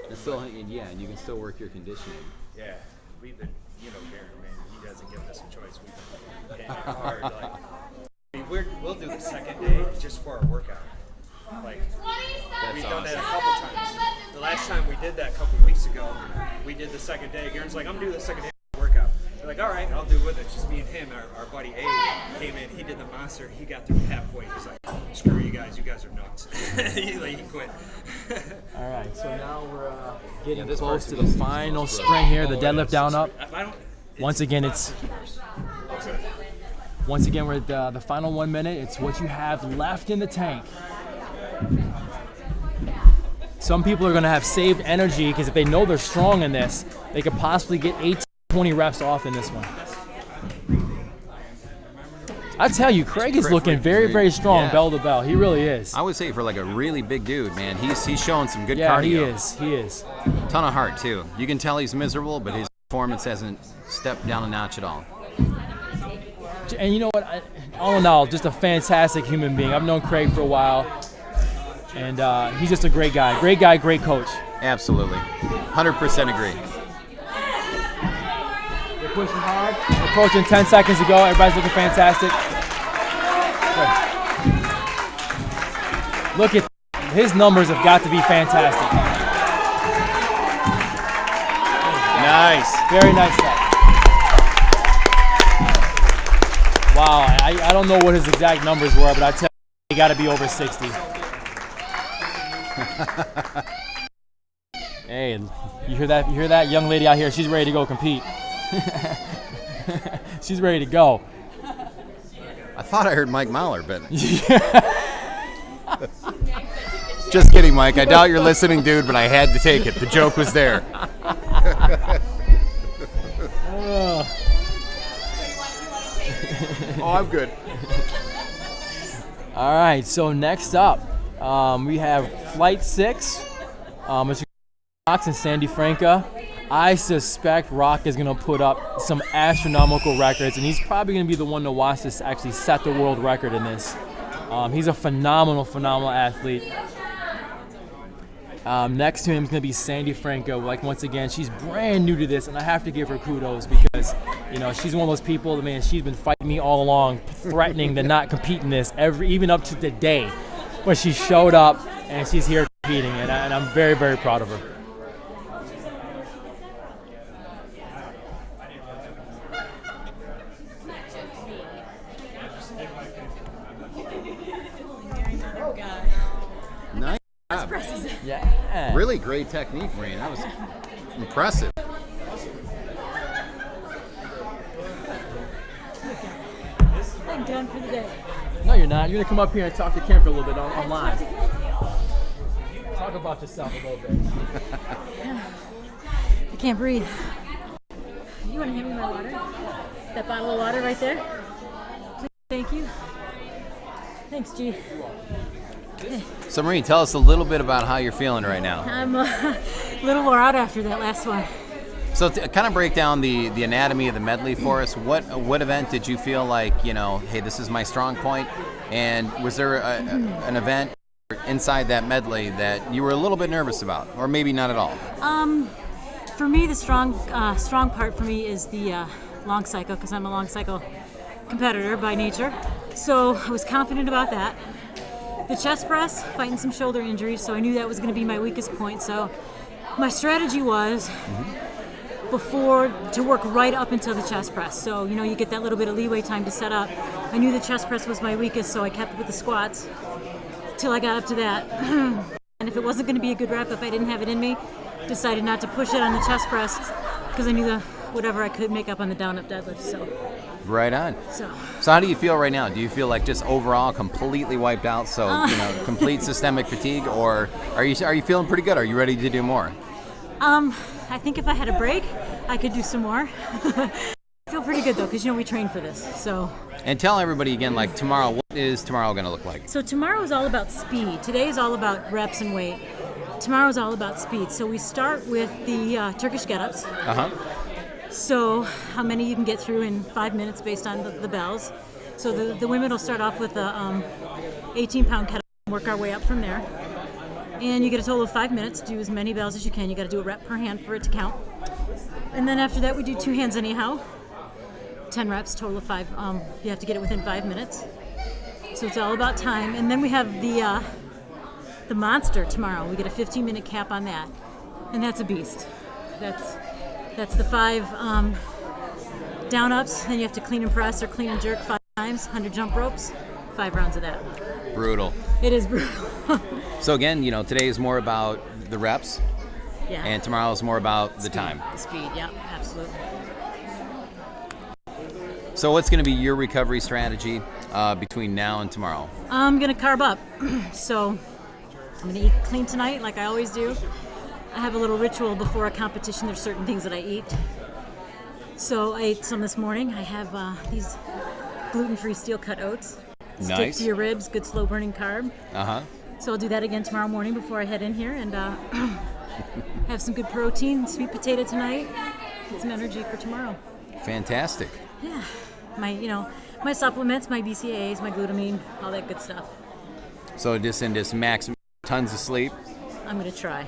And still, and you can still work your conditioning. Yeah, we've been, Garrin, man, he doesn't give us a choice. We've been hitting it hard. Like, I mean, we'll do the second day just for our workout. Like, we've done that a couple times. The last time we did that a couple weeks ago, we did the second day. Garrin's like, I'm doing the second day workout. We're like, all right, I'll do with it. Just me and him. Our buddy A came in. He did the monster. He got through halfway. He's like, screw you guys. You guys are nuts. he quit. All right, so now we're getting this close part's to the the easiest final one, bro. sprint here, the deadlift down up. I don't. Once again, we're at the final 1 minute. It's what you have left in the tank. Some people are going to have saved energy because if they know they're strong in this, they could possibly get 18-20 reps off in this one. I tell you, Craig is looking very, very strong Yeah. bell to bell. He really is. I would say for like a really big dude, man, he's showing some good Yeah, cardio. he is. Ton of heart too. You can tell he's miserable, but his performance hasn't stepped down a notch at all. And you know what? All in all, just a fantastic human being. I've known Craig for a while, and he's just a great guy. Great guy, great coach. Absolutely, 100% agree. They're pushing hard. We're approaching 10 seconds to go. Everybody's looking fantastic. Good. Look at his numbers have got to be fantastic. Nice. Very nice set. Wow, I don't know what his exact numbers were, but I tell you, he got to be over 60. Hey, you hear that? You hear that? Young lady out here, she's ready to go compete. She's ready to go. I thought I heard Mike Mahler, but just kidding, Mike. I doubt you're listening, dude, but I had to take it. The joke was there. Oh, I'm good. All right, so next up, we have Flight 6, Mr. Rock and Sandi Franka. I suspect Rock is going to put up some astronomical records, and he's probably going to be the one to watch this actually set the world record in this. He's a phenomenal athlete. Next to him is going to be Sandi Franka. Like, once again, she's brand new to this, and I have to give her kudos because, you know, she's one of those people that, man, she's been fighting me all along, threatening to not compete in this, even up to today. But she showed up, and she's here competing, and I'm very, very proud of her. Nice. Yeah. Really great technique, Maureen. That was impressive. I'm done for the day. No, you're not. You're going to come up here and talk to Kim for a little bit on live. Talk about yourself a little bit. I can't breathe. You want to hand me my water? That bottle of water right there? Please, thank you. Thanks, G. So, Maureen, tell us a little bit about how you're feeling right now. I'm a little wore out after that last one. So, kind of break down the anatomy of the medley for us. What event did you feel like, you know, hey, this is my strong point? And was there an event inside that medley that you were a little bit nervous about, or maybe not at all? For me, the strong part for me is the long cycle, because I'm a long cycle competitor by nature. So I was confident about that. The chest press, fighting some shoulder injuries, so I knew that was going to be my weakest point. So my strategy was to work right up until the chest press. So, you know, you get that little bit of leeway time to set up. I knew the chest press was my weakest, so I kept with the squats till I got up to that. And if it wasn't going to be a good rep, if I didn't have it in me, decided not to push it on the chest press because I knew whatever I could make up on the down-up deadlift. So. Right on. So how do you feel right now? Do you feel like just overall completely wiped out? So, you know, complete systemic fatigue, or are you feeling pretty good? Are you ready to do more? I think if I had a break, I could do some more. I feel pretty good though, because you know we train for this. So. And tell everybody again, like tomorrow, what is tomorrow going to look like? So tomorrow is all about speed. Today is all about reps and weight. Tomorrow is all about speed. So we start with the Turkish get-ups. So how many you can get through in 5 minutes based on the bells. So the women will start off with a 18-pound kettlebell and work our way up from there. And you get a total of 5 minutes. Do as many bells as you can. You got to do a rep per hand for it to count. And then after that, we do 2 hands anyhow. 10 reps, total of 5. You have to get it within 5 minutes. So it's all about time. And then we have the monster tomorrow. We get a 15-minute cap on that. And that's a beast. That's the 5 down-ups. Then you have to clean and press or clean and jerk 5 times, 100 jump ropes, 5 rounds of that. Brutal. It is brutal. So again, you know, today is more about the reps. Yeah. And tomorrow is more about the time. The speed, yeah, absolutely. So what's going to be your recovery strategy between now and tomorrow? I'm going to carb up. So I'm going to eat clean tonight like I always do. I have a little ritual before a competition. There's certain things that I eat. So I ate some this morning. I have these gluten-free steel-cut oats. Nice. Stick to your ribs, good slow-burning carb. Uh-huh. So I'll do that again tomorrow morning before I head in here and have some good protein, sweet potato tonight, get some energy for tomorrow. Fantastic. Yeah. My supplements, my BCAAs, my glutamine, all that good stuff. So just max tons of sleep. I'm going to try.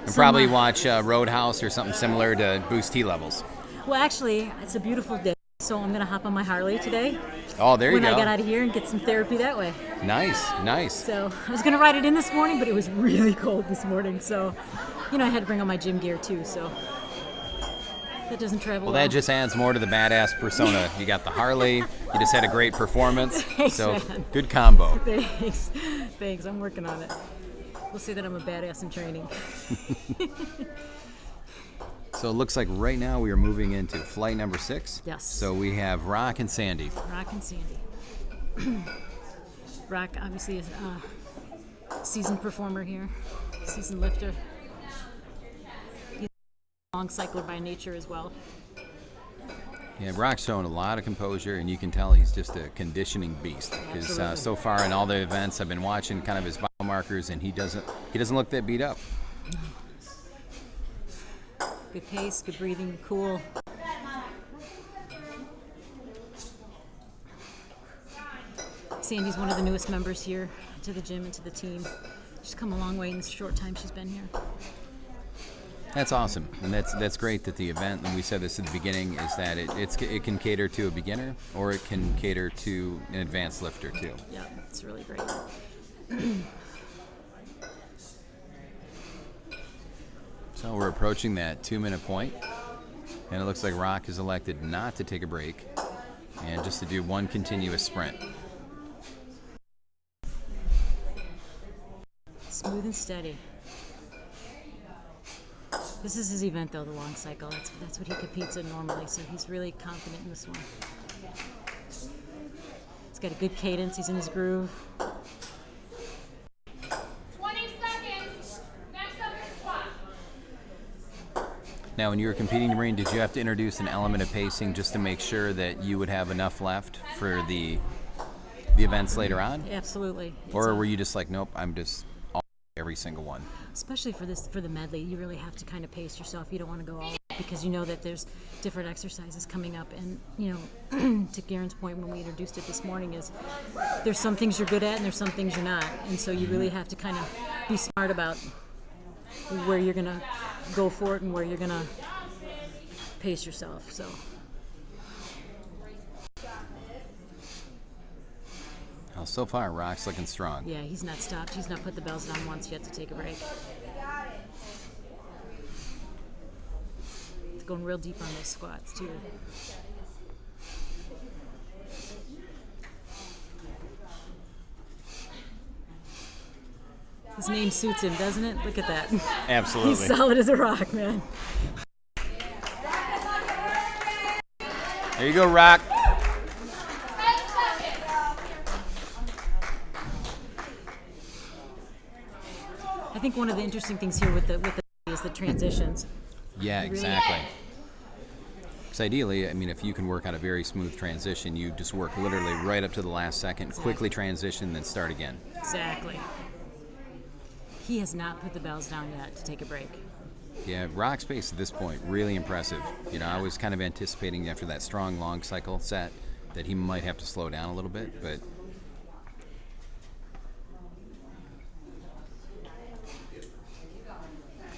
And probably watch Roadhouse or something similar to boost T levels. Well, actually, it's a beautiful day, so I'm going to hop on my Harley today. Oh, there you go. When I get out of here and get some therapy that way. Nice. So I was going to ride it in this morning, but it was really cold this morning. So, I had to bring all my gym gear too, so that doesn't travel well. That just adds more to the badass persona. You got the Harley, you just had a great performance. Thanks, so man. Good combo. Thanks, I'm working on it. We'll say that I'm a badass in training. So it looks like right now we are moving into flight number 6. Yes. So we have Rock and Sandi. Rock and Sandi. Rock obviously is a seasoned performer here, seasoned lifter. He's a long cycler by nature as well. Yeah, Rock's showing a lot of composure, and you can tell he's just a conditioning beast. Because so far in all the events, I've been watching kind of his biomarkers, and he doesn't look that beat up. Good pace, good breathing, cool. Sandi's one of the newest members here to the gym and to the team. She's come a long way in the short time she's been here. That's awesome, and that's great that the event, and we said this at the beginning, is that it can cater to a beginner or it can cater to an advanced lifter too. Yeah, it's really great. So we're approaching that 2-minute point, and it looks like Rock has elected not to take a break and just to do one continuous sprint. Smooth and steady. This is his event, though, the long cycle. That's what he competes in normally, so he's really confident in this one. He's got a good cadence. He's in his groove. 20 seconds. Next up is squat. Now, when you were competing, Maureen, did you have to introduce an element of pacing just to make sure that you would have enough left for the events later on? Absolutely. Or were you just like, nope, I'm just every single one? Especially for the medley, you really have to kind of pace yourself. You don't want to go all out because you know that there's different exercises coming up. And, you know, to Garrin's point when we introduced it this morning is there's some things you're good at and there's some things you're not. And so you really have to kind of be smart about where you're going to go for it and where you're going to pace yourself. So. Well, so far, Rock's looking strong. Yeah, he's not stopped. He's not put the bells down once yet to take a break. He's going real deep on those squats, too. His name suits him, doesn't it? Look at that. Absolutely. He's solid as a rock, man. There you go, Rock. I think one of the interesting things here with the is the transitions. Yeah, exactly. Because ideally, I mean, if you can work on a very smooth transition, you just work literally right up to the last second, quickly transition, then start again. Exactly. He has not put the bells down yet to take a break. Yeah, Rock's pace at this point, really impressive. You know, I was kind of anticipating after that strong long cycle set that he might have to slow down a little bit, but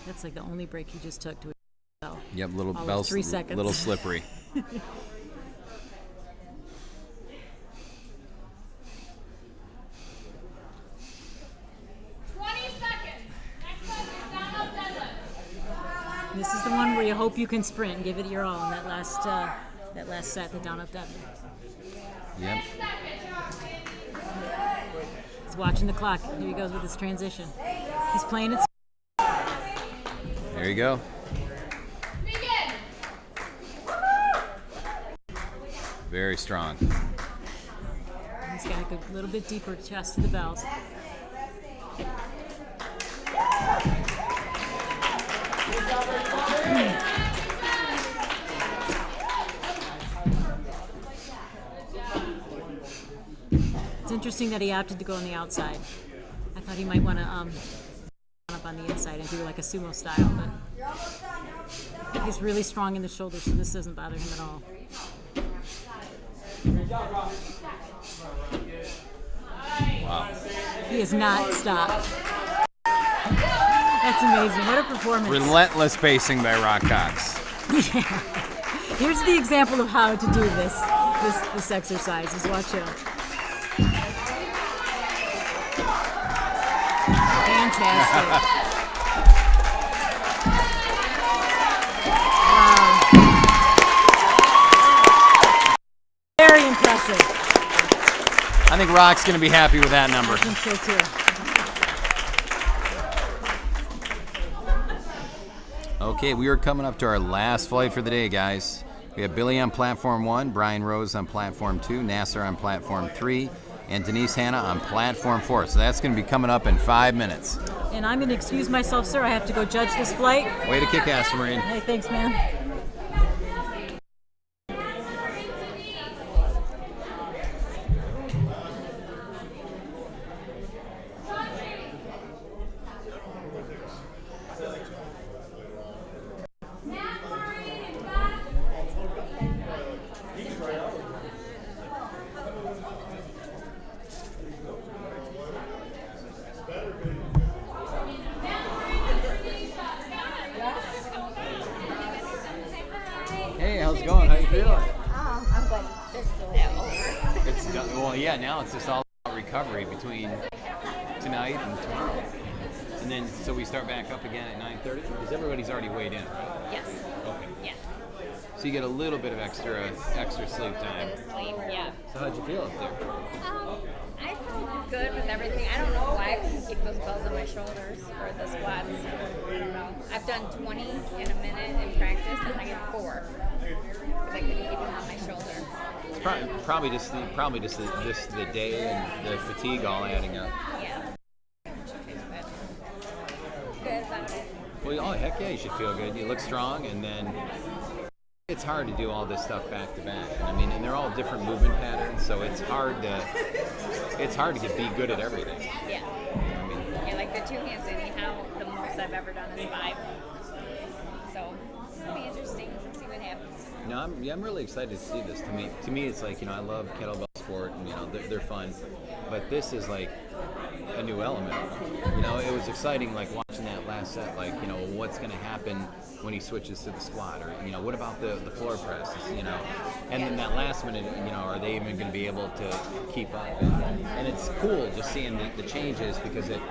that's like the only break he just took to his bell. Yep, little All of bells, 3 seconds. little slippery. 20 seconds. Next up is down-up deadlift. This is the one where you hope you can sprint and give it your all in that last set, the down up deadlift. Yep. He's watching the clock. Here he goes with his transition. He's playing it. There you go. Begin. Very strong. He's got a good, little bit deeper chest to the bells. It's interesting that he opted to go on the outside. I thought he might want to up on the inside and do like a sumo style, but he's really strong in the shoulders, so this doesn't bother him at all. Wow. He has not stopped. That's amazing. What a performance. Relentless pacing by Rock Cox. Yeah. Here's the example of how to do this exercise. Just watch him. Fantastic. Wow. Very impressive. I think Rock's going to be happy with that number. I think so too. Okay, we are coming up to our last flight for the day, guys. We have Billy on platform 1, Brian Rose on platform 2, Nasser on platform 3, and Denise Hanna on platform 4. So that's going to be coming up in 5 minutes. And I'm going to excuse myself, sir. I have to go judge this flight. Way to kick ass, Maureen. Hey, thanks, man. Hey, how's it going? How you feeling? I'm going this over. It's done. Well, yeah. Now it's just all about recovery between tonight and tomorrow, and then so we start back up again at 9:30 because everybody's already weighed in, right? Yes. Okay. Yeah. So you get a little bit of extra sleep time. Sleep. Yeah. So how'd you feel up there? I felt good with everything. I don't know why I couldn't keep those bells on my shoulders for the squats. I don't know. I've done 20 in a minute in practice, and I get 4 because I couldn't keep them on my shoulder. Probably just the day and the fatigue all adding up. Yeah. Good about it. Well, oh heck yeah, you should feel good. You look strong, and then it's hard to do all this stuff back to back. I mean, and they're all different movement patterns, so it's hard to be good at everything. Yeah. I mean, Yeah, like the 2 hands anyhow, the most I've ever done is 5. So it'll be interesting to see what happens. no, I'm really excited to see this. To me, it's like, I love kettlebell sport, and they're fun, but this is like a new element. It was exciting, like watching that last set. Like, what's going to happen when he switches to the squat, or what about the floor presses, and then that last minute, are they even going to be able to keep up? And it's cool just seeing the changes because it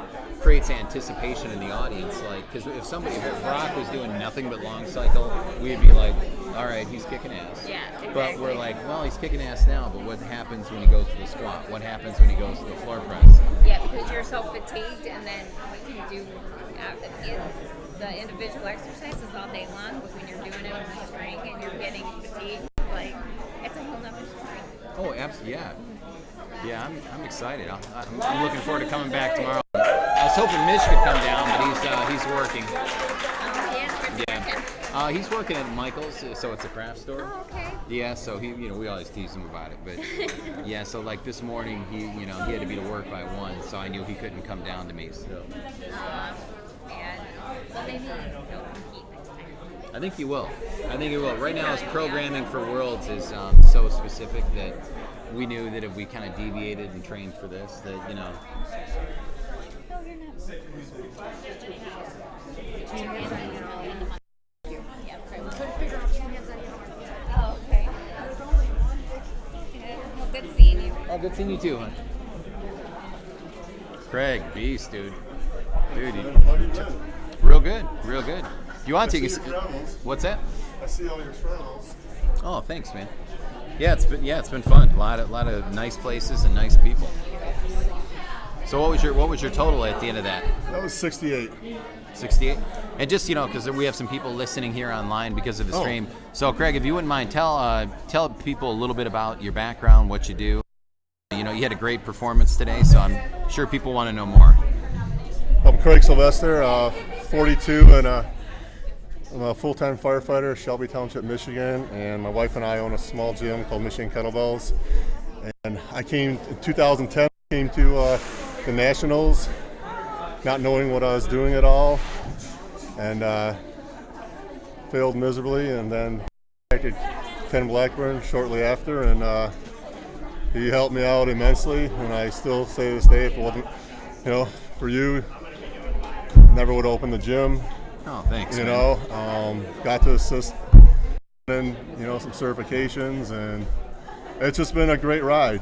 creates anticipation in the audience. Like, because if Brock was doing nothing but long cycle, we'd be like, all right, he's kicking ass. Yeah, exactly. But we're like, well, he's kicking ass now, but what happens when he goes to the squat? What happens when he goes to the floor press? Yeah, because you're so fatigued, and then we can do the individual exercises all day long, but when you're doing it with the strength and you're getting fatigued, it's a whole nother story. Oh, absolutely, yeah. Yeah, I'm excited. I'm looking forward to coming back tomorrow. I was hoping Mitch could come down, but he's working. Yeah. He's working at Michael's, so it's a craft store. Oh, okay. Yeah, so we always tease him about it, but yeah, so like this morning he had to be to work by 1, so I knew he couldn't come down to me. So. Well, maybe he'll compete next time. I think he will. Right now his programming for Worlds is so specific that we knew that if we kind of deviated and trained for this, that No, you're not. Yeah, we couldn't figure out 2 hands on your. Oh, okay. Well, good seeing you. Oh, good seeing you too, huh? Craig, beast, dude. Real good. You want to take what's that? I see all your travels. Oh, thanks, man. Yeah, it's been fun. A lot of nice places and nice people. So what was your total at the end of that? That was 68. 68. And just because we have some people listening here online because of the stream. So Craig, if you wouldn't mind, tell people a little bit about your background, what you do. You had a great performance today, so I'm sure people want to know more. I'm Craig Sylvester, 42, and I'm a full-time firefighter, Shelby Township, Michigan, and my wife and I own a small gym called Michigan Kettlebells. And I came in 2010, came to the Nationals, not knowing what I was doing at all, and failed miserably, and then contacted Ken Blackburn shortly after, and he helped me out immensely, and I still say to this day, if it wasn't, for you, never would open the gym. Oh, thanks. Got to assist in, some certifications, and it's just been a great ride,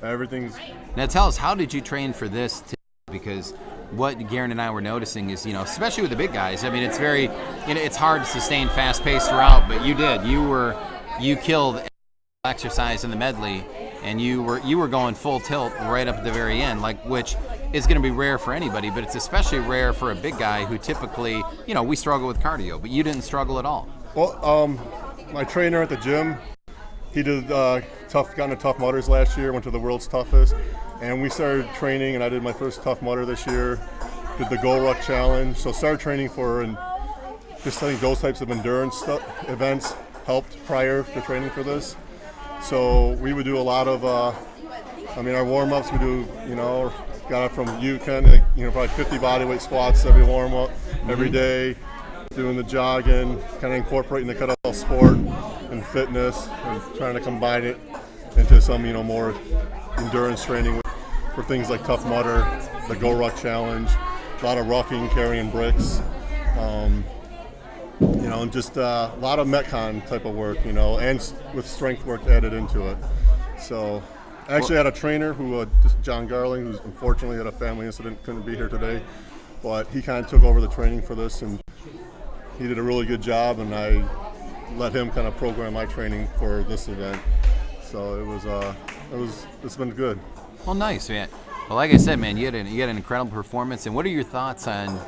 Everything's. Now tell us, how did you train for this? Because what Garrin and I were noticing is, especially with the big guys, I mean, it's very, it's hard to sustain fast-paced throughout, but you did. You killed exercise in the medley, and you were going full tilt right up at the very end, which is going to be rare for anybody, but it's especially rare for a big guy who typically, we struggle with cardio, but you didn't struggle at all. Well, my trainer at the gym, he did got into Tough Mudders last year, went to the world's toughest, and we started training, and I did my first Tough Mudder this year, did the Go Ruck Challenge, so started training for, and just I think those types of endurance events helped prior to training for this. So we would do a lot of, our warm-ups, we do, got up from probably 50 bodyweight squats every warm-up, every day, doing the jogging, kind of incorporating the kettlebell sport and fitness, and trying to combine it into some, more endurance training for things like Tough Mudder, the Go Ruck Challenge, a lot of rucking, carrying bricks, and just a lot of Metcon type of work, and with strength work added into it. So I actually had a trainer who, John Garling, who's unfortunately had a family incident, couldn't be here today, but he kind of took over the training for this, and he did a really good job, and I let him kind of program my training for this event. So it's been good. Well, nice, man. Well, like I said, man, you had an incredible performance. And what are your thoughts on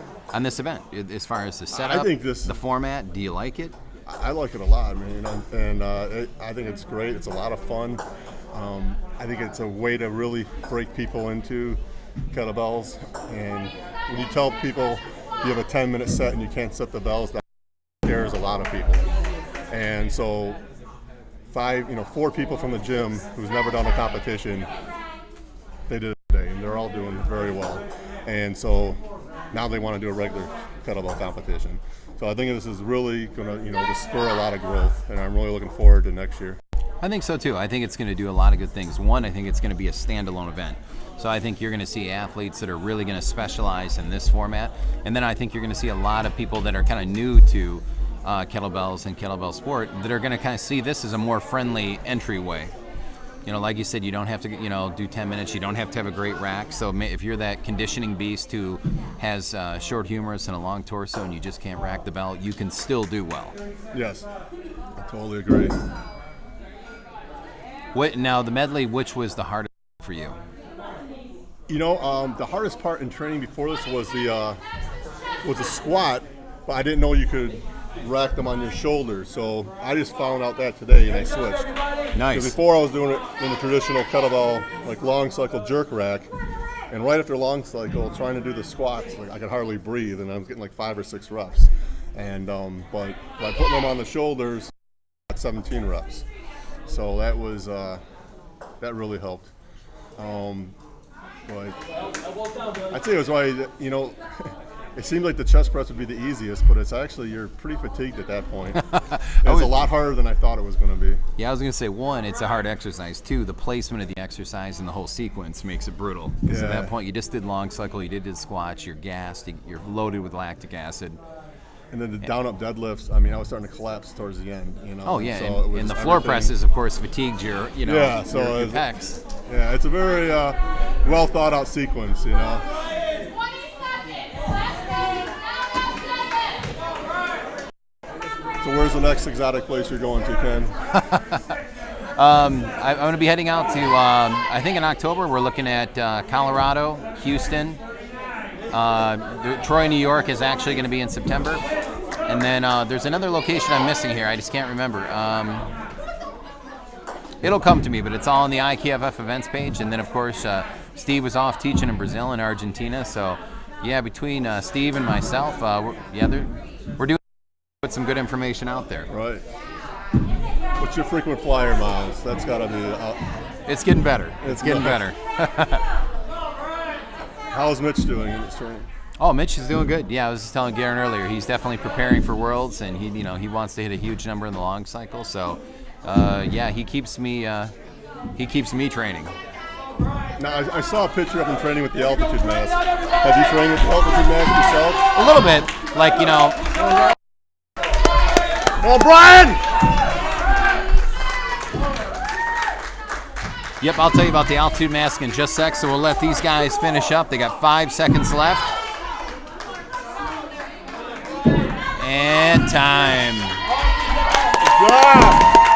this event as far as the setup, the format? Do you like it? I like it a lot, man, and I think it's great. It's a lot of fun. I think it's a way to really break people into kettlebells. And when you tell people you have a 10-minute set and you can't set the bells, that scares a lot of people. And so 4 people from the gym who's never done a competition, they did it today, and they're all doing very well. And so now they want to do a regular kettlebell competition. So I think this is really going to, spur a lot of growth, and I'm really looking forward to next year. I think so too. I think it's going to do a lot of good things. One, I think it's going to be a standalone event. So I think you're going to see athletes that are really going to specialize in this format. And then I think you're going to see a lot of people that are kind of new to kettlebells and kettlebell sport that are going to kind of see this as a more friendly entryway. Like you said, you don't have to, do 10 minutes. You don't have to have a great rack. So if you're that conditioning beast who has short humerus and a long torso and you just can't rack the bell, you can still do well. Yes, I totally agree. Now, the medley, which was the hardest for you? The hardest part in training before this was the squat, but I didn't know you could rack them on your shoulders. So I just found out that today, and I switched. Nice. Because before I was doing it in the traditional kettlebell, like long cycle jerk rack, and right after long cycle, trying to do the squats, I could hardly breathe, and I was getting like 5 or 6 reps. And but by putting them on the shoulders, I got 17 reps. So that was that really helped. But I'd say it was why it seemed like the chest press would be the easiest, but it's actually, you're pretty fatigued at that point. It was a lot harder than I thought it was going to be. Yeah, I was going to say, 1, it's a hard exercise. 2, the placement of the exercise and the whole sequence makes it brutal. Because at that point, you just did long cycle, you did the squats, you're gassed, you're loaded with lactic acid. And then the down-up deadlifts, I was starting to collapse towards the end. Oh, yeah, so and the floor presses, of course, fatigued your, your pecs. Yeah, it's a very well-thought-out sequence, So where's the next exotic place you're going to, Ken? I'm going to be heading out to, I think in October, we're looking at Colorado, Houston. Troy, New York is actually going to be in September. And then there's another location I'm missing here. I just can't remember. It'll come to me, but it's all on the IKF events page. And then, of course, Steve was off teaching in Brazil and Argentina. So, yeah, between Steve and myself, we're doing put some good information out there. Right. What's your frequent flyer miles? That's got to be... It's getting better. It's getting better. How's Mitch doing in his training? Oh, Mitch is doing good. Yeah, I was just telling Garrin earlier. He's definitely preparing for Worlds, and he wants to hit a huge number in the long cycle. So, he keeps me training. Now, I saw a picture of him training with the altitude mask. Have you trained with the altitude mask yourself? A little bit, Oh, Brian! Yep, I'll tell you about the altitude mask in just a sec, so we'll let these guys finish up. They got 5 seconds left. And time. Good job.